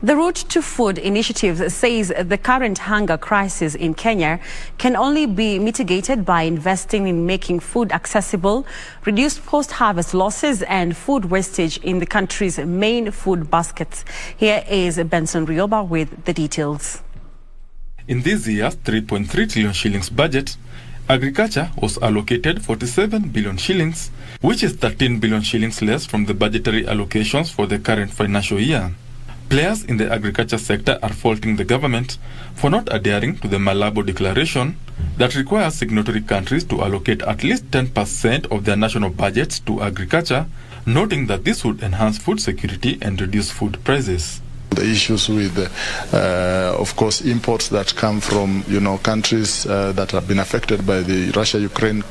The Route to Food initiative says the current hunger crisis in Kenya can only be mitigated by investing in making food accessible, reduce post-harvest losses and food wastage in the country's main food baskets. Here is Benson Rioba with the details. In this year's 3.3 trillion shillings budget, agriculture was allocated 47 billion shillings, which is 13 billion shillings less from the budgetary allocations for the current financial year. Players in the agriculture sector are faulting the government for not adhering to the Malabo declaration that requires signatory countries to allocate at least 10% of their national budgets to agriculture, noting that this would enhance food security and reduce food prices. The issues with, of course, imports that come from, countries that have been affected by the Russia-Ukraine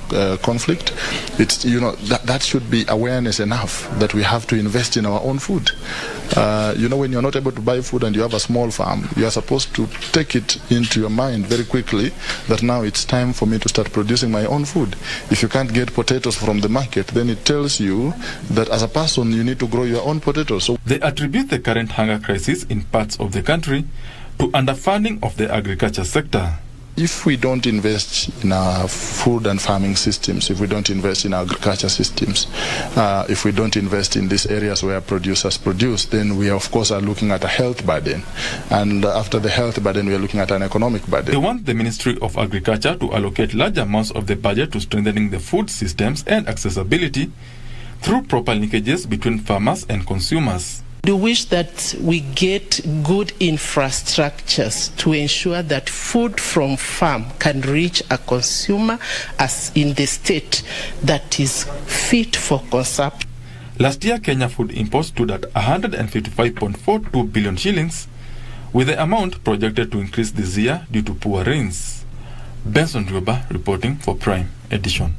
conflict. It's, that should be awareness enough that we have to invest in our own food. When you're not able to buy food and you have a small farm, you are supposed to take it into your mind very quickly that now it's time for me to start producing my own food. If you can't get potatoes from the market, then it tells you that as a person you need to grow your own potatoes. So they attribute the current hunger crisis in parts of the country to underfunding of the agriculture sector. If we don't invest in our food and farming systems, if we don't invest in agriculture systems, if we don't invest in these areas where producers produce, then we of course are looking at a health burden. And after the health burden, we are looking at an economic burden. They want the Ministry of Agriculture to allocate large amounts of the budget to strengthening the food systems and accessibility through proper linkages between farmers and consumers. We wish that we get good infrastructures to ensure that food from farm can reach a consumer as in the state that is fit for consumption. Last year, Kenya food imports stood at 155.42 billion shillings, with the amount projected to increase this year due to poor rains. Benson Rioba reporting for Prime Edition.